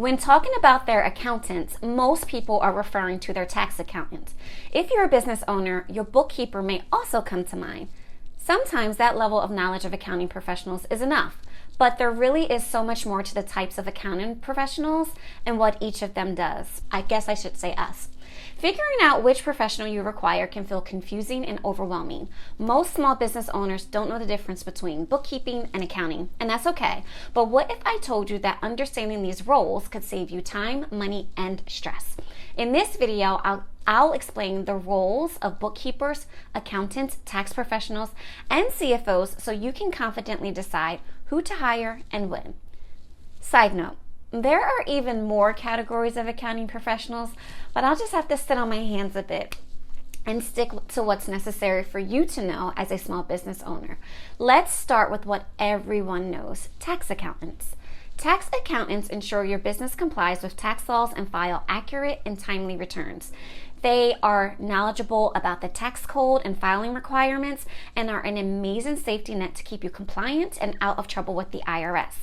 When talking about their accountants, most people are referring to their tax accountant. If you're a business owner, your bookkeeper may also come to mind. Sometimes that level of knowledge of accounting professionals is enough, but there really is so much more to the types of accounting professionals and what each of them does. I guess I should say us. Figuring out which professional you require can feel confusing and overwhelming. Most small business owners don't know the difference between bookkeeping and accounting, and that's okay. But what if I told you that understanding these roles could save you time, money, and stress? In this video, I'll explain the roles of bookkeepers, accountants, tax professionals, and CFOs so you can confidently decide who to hire and when. Side note, there are even more categories of accounting professionals, but I'll just have to sit on my hands a bit and stick to what's necessary for you to know as a small business owner. Let's start with what everyone knows: tax accountants. Tax accountants ensure your business complies with tax laws and file accurate and timely returns. They are knowledgeable about the tax code and filing requirements and are an amazing safety net to keep you compliant and out of trouble with the IRS.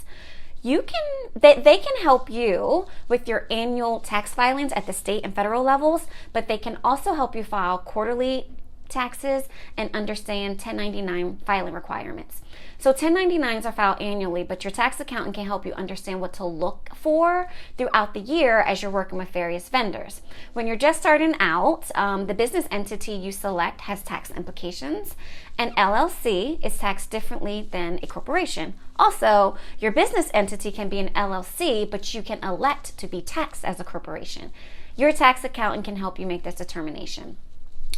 They can help you with your annual tax filings at the state and federal levels, but they can also help you file quarterly taxes and understand 1099 filing requirements. So 1099s are filed annually, but your tax accountant can help you understand what to look for throughout the year as you're working with various vendors. When you're just starting out, the business entity you select has tax implications. An LLC is taxed differently than a corporation. Also, your business entity can be an LLC, but you can elect to be taxed as a corporation. Your tax accountant can help you make this determination.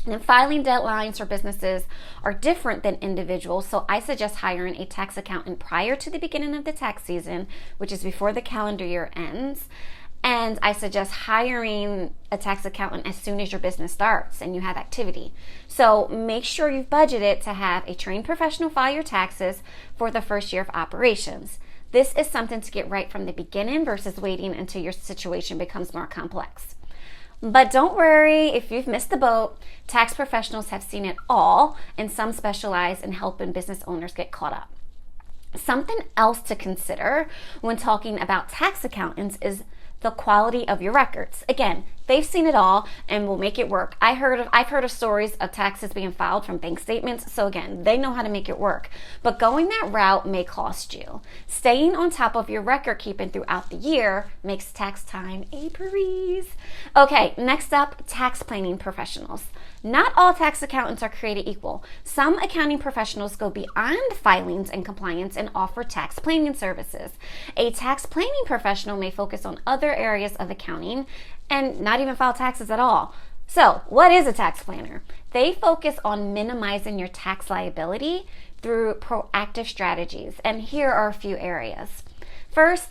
And filing deadlines for businesses are different than individuals, so I suggest hiring a tax accountant prior to the beginning of the tax season, which is before the calendar year ends. And I suggest hiring a tax accountant as soon as your business starts and you have activity. So make sure you've budgeted to have a trained professional file your taxes for the first year of operations. This is something to get right from the beginning versus waiting until your situation becomes more complex. But don't worry if you've missed the boat. Tax professionals have seen it all, and some specialize in helping business owners get caught up. Something else to consider when talking about tax accountants is the quality of your records. Again, they've seen it all and will make it work. I've heard of stories of taxes being filed from bank statements, so again, they know how to make it work. But going that route may cost you. Staying on top of your record keeping throughout the year makes tax time a breeze. Okay, next up, tax planning professionals. Not all tax accountants are created equal. Some accounting professionals go beyond filings and compliance and offer tax planning services. A tax planning professional may focus on other areas of accounting and not even file taxes at all. So, what is a tax planner? They focus on minimizing your tax liability through proactive strategies, and here are a few areas. First,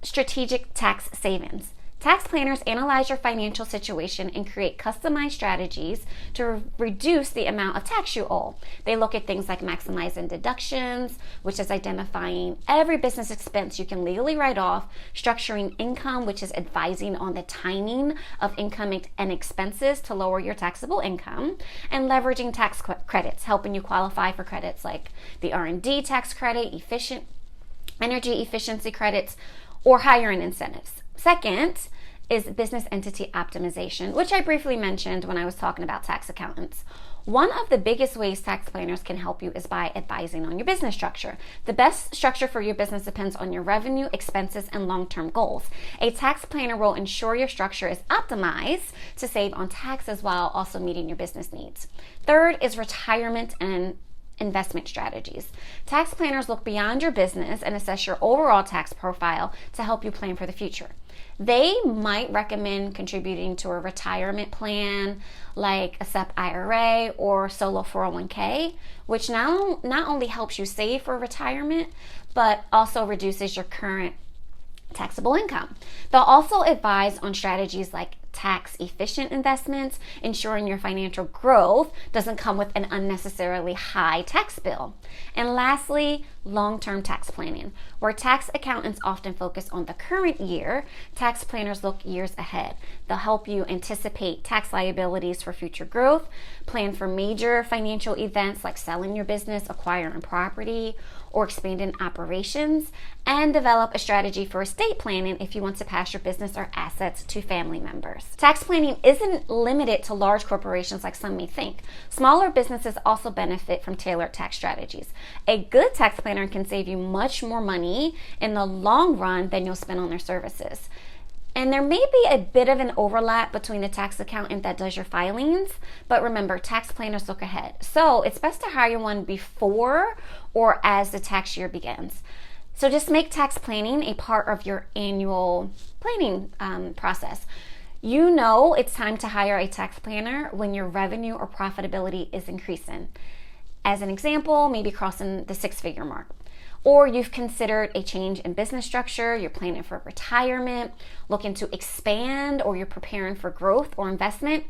strategic tax savings. Tax planners analyze your financial situation and create customized strategies to reduce the amount of tax you owe. They look at things like maximizing deductions, which is identifying every business expense you can legally write off, structuring income, which is advising on the timing of income and expenses to lower your taxable income, and leveraging tax credits, helping you qualify for credits like the R&D tax credit, energy efficiency credits, or hiring incentives. Second is business entity optimization, which I briefly mentioned when I was talking about tax accountants. One of the biggest ways tax planners can help you is by advising on your business structure. The best structure for your business depends on your revenue, expenses, and long-term goals. A tax planner will ensure your structure is optimized to save on taxes while also meeting your business needs. Third is retirement and investment strategies. Tax planners look beyond your business and assess your overall tax profile to help you plan for the future. They might recommend contributing to a retirement plan like a SEP IRA or solo 401k, which not only helps you save for retirement, but also reduces your current taxable income. They'll also advise on strategies like tax efficient investments, ensuring your financial growth doesn't come with an unnecessarily high tax bill. And lastly, long-term tax planning. Where tax accountants often focus on the current year, tax planners look years ahead. They'll help you anticipate tax liabilities for future growth, plan for major financial events like selling your business, acquiring property, or expanding operations, and develop a strategy for estate planning if you want to pass your business or assets to family members. Tax planning isn't limited to large corporations like some may think. Smaller businesses also benefit from tailored tax strategies. A good tax planner can save you much more money in the long run than you'll spend on their services. And there may be a bit of an overlap between the tax accountant that does your filings, but remember, tax planners look ahead. So it's best to hire one before or as the tax year begins. So just make tax planning a part of your annual planning process. You know it's time to hire a tax planner when your revenue or profitability is increasing. As an example, maybe crossing the 6-figure mark. Or you've considered a change in business structure, you're planning for retirement, looking to expand, or you're preparing for growth or investment,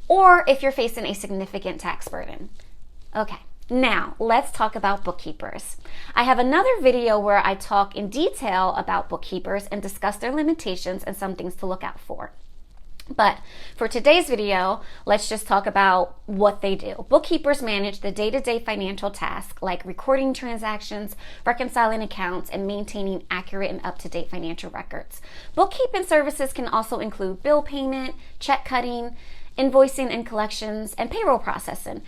or if you're facing a significant tax burden. Okay, now let's talk about bookkeepers. I have another video where I talk in detail about bookkeepers and discuss their limitations and some things to look out for. But for today's video, let's just talk about what they do. Bookkeepers manage the day-to-day financial tasks like recording transactions, reconciling accounts, and maintaining accurate and up-to-date financial records. Bookkeeping services can also include bill payment, check cutting, invoicing and collections, and payroll processing.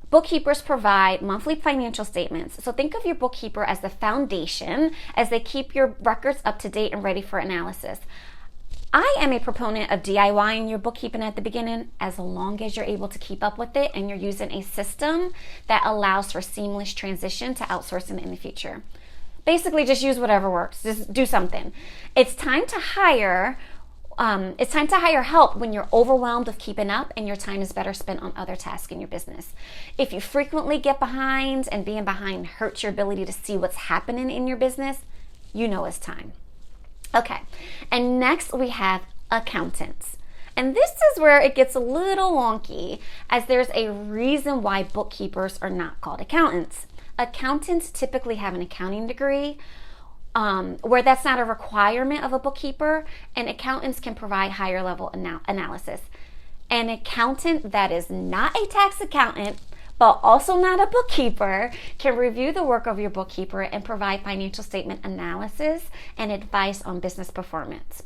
Bookkeepers provide monthly financial statements. So think of your bookkeeper as the foundation as they keep your records up to date and ready for analysis. I am a proponent of DIYing your bookkeeping at the beginning as long as you're able to keep up with it and you're using a system that allows for seamless transition to outsourcing in the future. Basically, just use whatever works. Just do something. It's time to hire help when you're overwhelmed with keeping up and your time is better spent on other tasks in your business. If you frequently get behind and being behind hurts your ability to see what's happening in your business, you know it's time. Okay, and next we have accountants. And this is where it gets a little wonky, as there's a reason why bookkeepers are not called accountants. Accountants typically have an accounting degree, where that's not a requirement of a bookkeeper, and accountants can provide higher level analysis. An accountant that is not a tax accountant but also not a bookkeeper, can review the work of your bookkeeper and provide financial statement analysis and advice on business performance.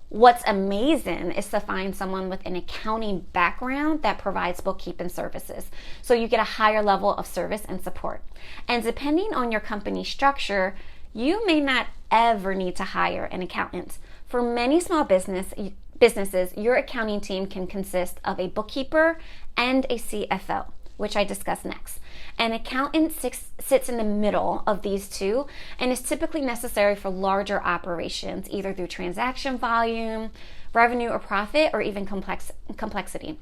What's amazing is to find someone with an accounting background that provides bookkeeping services, so you get a higher level of service and support. And depending on your company structure, you may not ever need to hire an accountant. For many small businesses, your accounting team can consist of a bookkeeper and a CFO, which I discuss next. An accountant sits in the middle of these two and is typically necessary for larger operations, either through transaction volume, revenue or profit, or even complexity.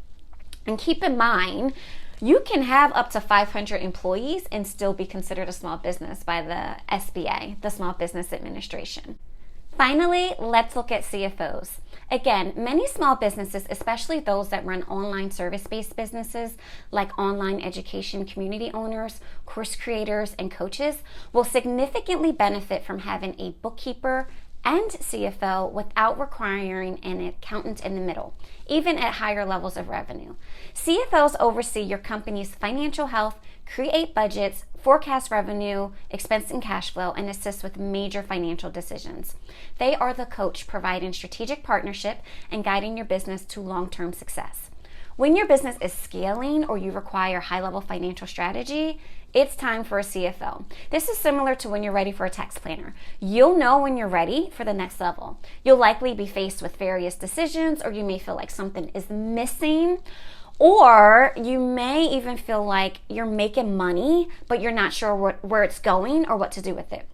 And keep in mind, you can have up to 500 employees and still be considered a small business by the SBA, the Small Business Administration. Finally, let's look at CFOs. Again, many small businesses, especially those that run online service-based businesses like online education community owners, course creators, and coaches, will significantly benefit from having a bookkeeper and CFO without requiring an accountant in the middle, even at higher levels of revenue. CFOs oversee your company's financial health, create budgets, forecast revenue, expense and cash flow, and assist with major financial decisions. They are the coach providing strategic partnership and guiding your business to long-term success. When your business is scaling or you require high-level financial strategy, it's time for a CFO. This is similar to when you're ready for a tax planner. You'll know when you're ready for the next level. You'll likely be faced with various decisions, or you may feel like something is missing, or you may even feel like you're making money, but you're not sure where it's going or what to do with it.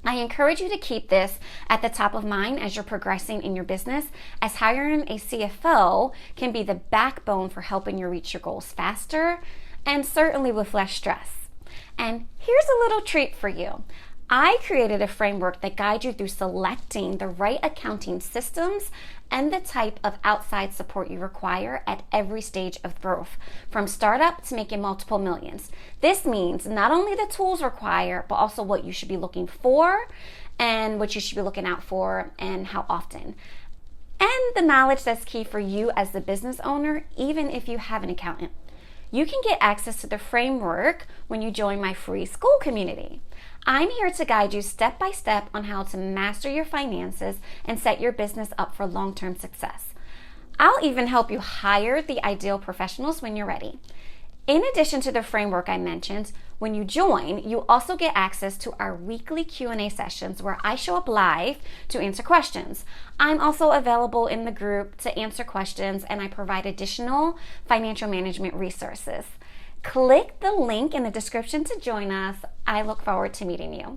I encourage you to keep this at the top of mind as you're progressing in your business, as hiring a CFO can be the backbone for helping you reach your goals faster and certainly with less stress. And here's a little treat for you. I created a framework that guides you through selecting the right accounting systems and the type of outside support you require at every stage of growth, from startup to making multiple millions. This means not only the tools required, but also what you should be looking for and what you should be looking out for and how often. And the knowledge that's key for you as the business owner, even if you have an accountant. You can get access to the framework when you join my free school community. I'm here to guide you step by step on how to master your finances and set your business up for long-term success. I'll even help you hire the ideal professionals when you're ready. In addition to the framework I mentioned, when you join, you also get access to our weekly Q&A sessions where I show up live to answer questions. I'm also available in the group to answer questions, and I provide additional financial management resources. Click the link in the description to join us. I look forward to meeting you.